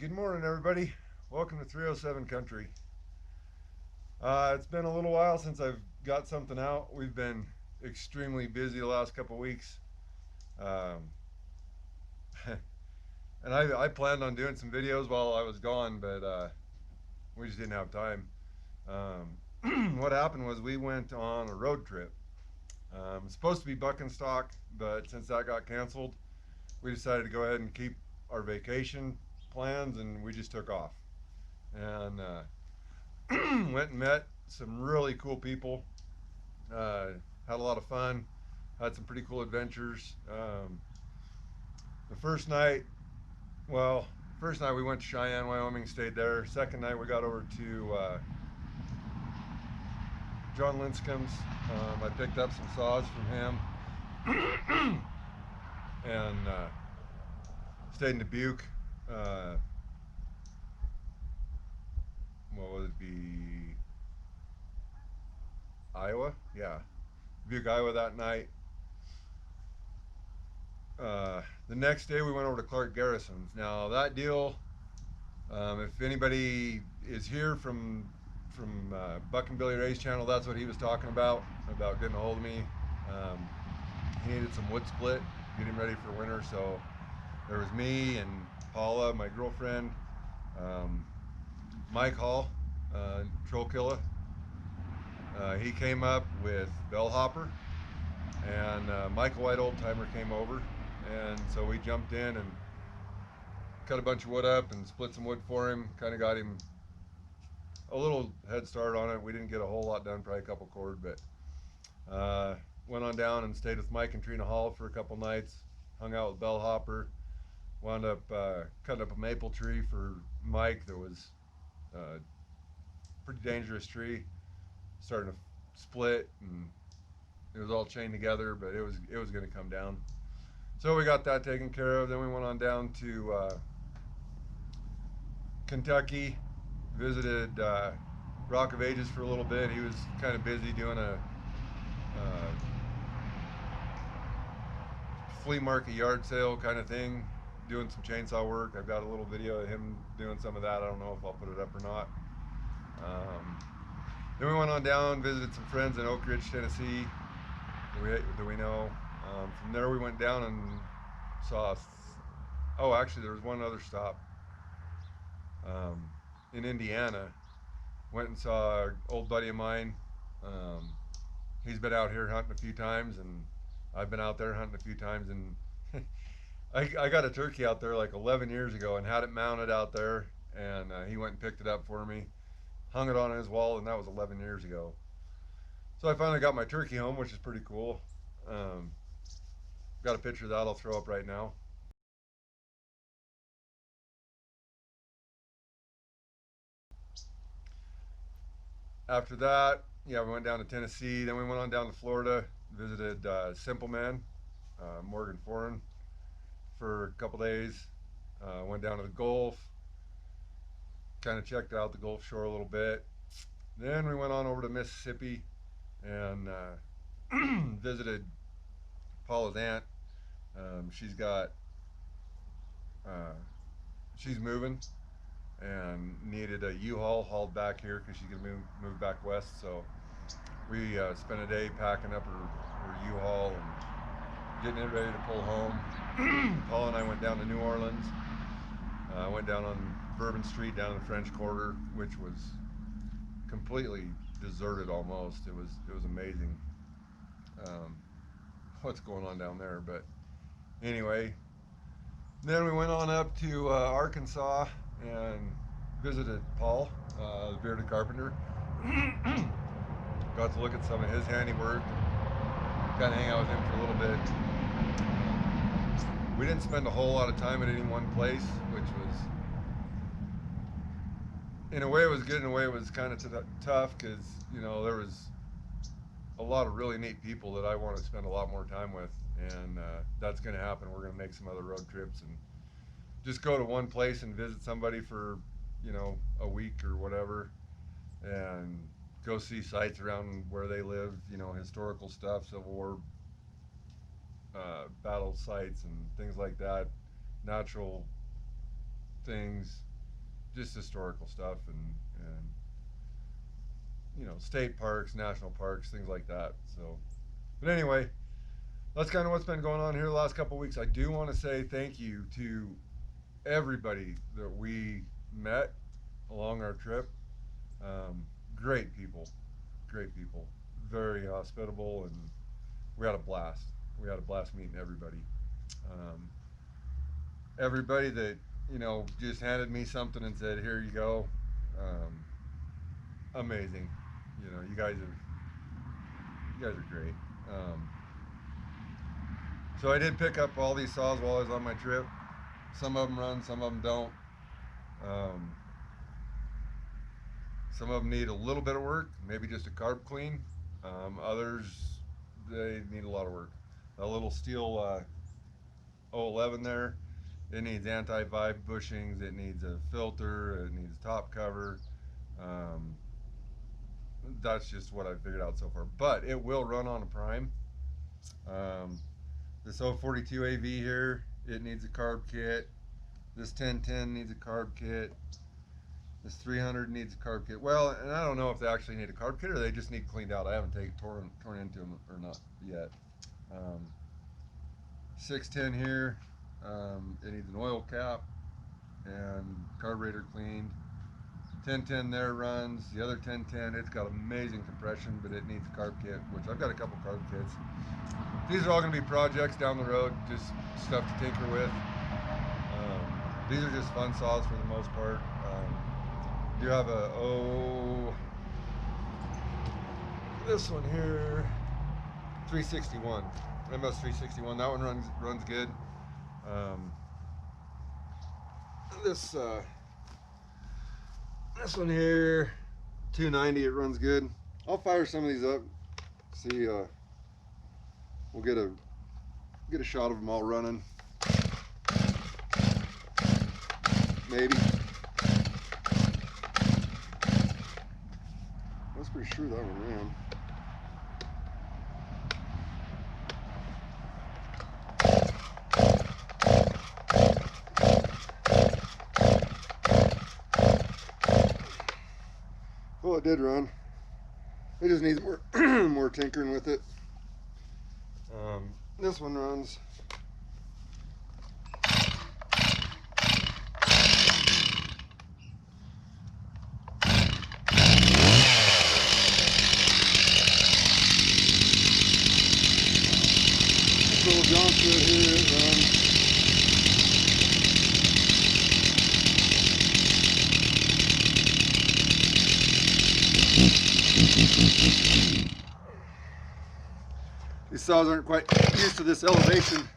Good morning, everybody. Welcome to 307 Country. It's been a little while since I've got something out. We've been extremely busy the last couple weeks. Um, and I planned on doing some videos while I was gone, but we just didn't have time. What happened was we went on a road trip. It's supposed to be buck and stock, but since that got canceled, we decided to go ahead and keep our vacation plans and we just took off. And went and met some really cool people. Uh, had a lot of fun. Had some pretty cool adventures. The first night, well, first night we went to Cheyenne, Wyoming, stayed there. Second night we got over to John Linscomb's. I picked up some saws from him and stayed in Dubuque. Uh, what would it be? Iowa? Yeah. Dubuque, Iowa that night. The next day we went over to Clark Garrison's. Now that deal, if anybody is here from Buck and Billy Ray's channel, that's what he was talking about getting a hold of me. Um, he needed some wood split, get him ready for winter. So there was me and Paula, my girlfriend, um, Mike Hall, Troll Killer. He came up with Bellhopper, and Michael White Old Timer came over, and so we jumped in and cut a bunch of wood up and split some wood for him. Kind of got him a little head start on it. We didn't get a whole lot done, probably a couple cord, but went on down and stayed with Mike and Trina Hall for a couple nights. Hung out with Bellhopper. Wound up cutting up a maple tree for Mike that was a pretty dangerous tree, starting to split, and it was all chained together, but it was going to come down. So we got that taken care of. Then we went on down to Kentucky, visited Rock of Ages for a little bit. He was kind of busy doing a flea market yard sale kind of thing, doing some chainsaw work. I've got a little video of him doing some of that. I don't know if I'll put it up or not. Then we went on down, visited some friends in Oak Ridge, Tennessee that we know. From there we went down and saw, oh, actually there was one other stop in Indiana. Went and saw an old buddy of mine. Um, he's been out here hunting a few times, and I've been out there hunting a few times. And I got a turkey out there like 11 years ago and had it mounted out there. And he went and picked it up for me, hung it on his wall, and that was 11 years ago. So I finally got my turkey home, which is pretty cool. Um, got a picture of that I'll throw up right now. After that, yeah, we went down to Tennessee. Then we went on down to Florida, visited Simple Man, Morgan Foran, for a couple days. Went down to the Gulf, kind of checked out the Gulf Shore a little bit. Then we went on over to Mississippi and visited Paula's aunt. She's got, uh, she's moving and needed a U-Haul hauled back here because she's gonna move back west. So we spent a day packing up her U-Haul and getting it ready to pull home. Paul and I went down to New Orleans. Went down on Bourbon Street down in the French Quarter, which was completely deserted almost. It was amazing um, what's going on down there. But anyway, then we went on up to Arkansas and visited Paul, the bearded carpenter. Got to look at some of his handiwork and kind of hang out with him for a little bit. We didn't spend a whole lot of time at any one place, which was, in a way it was good, in a way it was kind of tough because, you know, there was a lot of really neat people that I want to spend a lot more time with, and that's going to happen. We're going to make some other road trips and just go to one place and visit somebody for, you know, a week or whatever, and go see sites around where they live, you know, historical stuff, Civil War battle sites and things like that, natural things, just historical stuff and you know, state parks, national parks, things like that. So, but anyway, that's kind of what's been going on here the last couple of weeks. I do want to say thank you to everybody that we met along our trip. Great people, great people, very hospitable, and we had a blast. We had a blast meeting everybody. Um, Everybody that, you know, just handed me something and said, "Here you go." Um, Amazing. You know, you guys are great. Um, so I did pick up all these saws while I was on my trip. Some of them run, some of them don't. Um, some of them need a little bit of work, maybe just a carb clean. Others, they need a lot of work. A little steel 011 there, it needs anti-vibe bushings, it needs a filter, it needs a top cover. Um, that's just what I figured out so far. But it will run on a prime. Um, this 042 AV here, it needs a carb kit. This 1010 needs a carb kit. This 300 needs a carb kit. Well, and I don't know if they actually need a carb kit or they just need cleaned out. I haven't torn into them or not yet. 610 here, it needs an oil cap and carburetor cleaned. 1010 there runs. The other 1010, it's got amazing compression, but it needs a carb kit, which I've got a couple carb kits. These are all going to be projects down the road, just stuff to tinker with. These are just fun saws for the most part. Do have this one here, 361, MS 361. That one runs good. This one here, 290. It runs good. I'll fire some of these up. See, we'll get a shot of them all running. Maybe. I was pretty sure that one ran. Well, it did run. It just needs more more tinkering with it. This one runs. This little Johnson here, it runs. These saws aren't quite used to this elevation.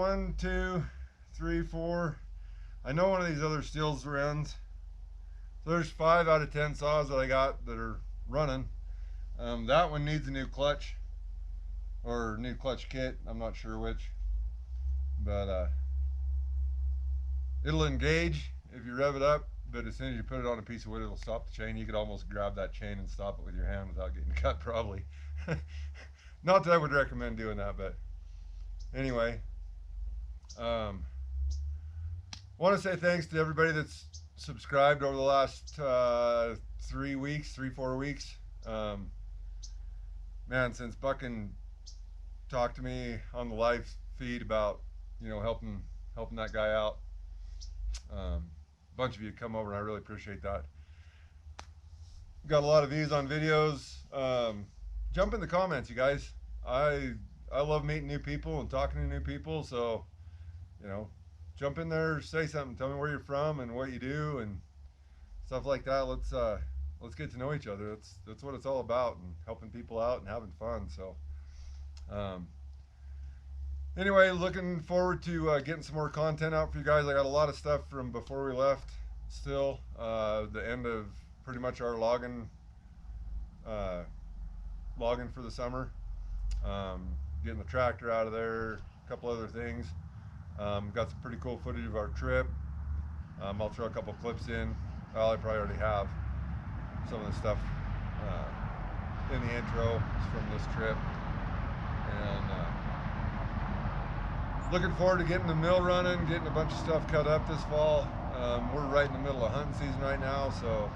1, 2, 3, 4. I know one of these other steels runs. So there's 5 out of 10 saws that I got that are running. That one needs a new clutch or new clutch kit. I'm not sure which, but it'll engage if you rev it up. But as soon as you put it on a piece of wood, it'll stop the chain. You could almost grab that chain and stop it with your hand without getting cut, probably. Not that I would recommend doing that, but anyway. Want to say thanks to everybody that's subscribed over the last 3 weeks, 4 weeks. Man, since Buckin talked to me on the live feed about, helping that guy out, a bunch of you come over, and I really appreciate that. Got a lot of views on videos. Jump in the comments, you guys. I love meeting new people and talking to new people, so jump in there, say something, tell me where you're from and what you do and stuff like that. Let's get to know each other. That's what it's all about, and helping people out and having fun. So anyway, looking forward to getting some more content out for you guys. I got a lot of stuff from before we left still. The end of pretty much our logging for the summer. Getting the tractor out of there, a couple other things. Got some pretty cool footage of our trip. I'll throw a couple clips in. Well, I probably already have some of the stuff in the intro from this trip. And looking forward to getting the mill running, getting a bunch of stuff cut up this fall. We're right in the middle of hunting season right now, so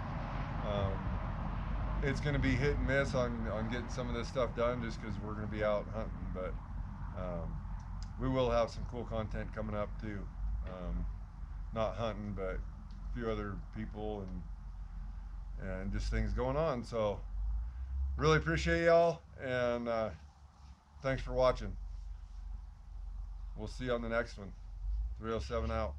it's going to be hit and miss on getting some of this stuff done, just because we're going to be out hunting. But we will have some cool content coming up too. Not hunting, but a few other people and just things going on. So really appreciate y'all, and thanks for watching. We'll see you on the next one. 307 out.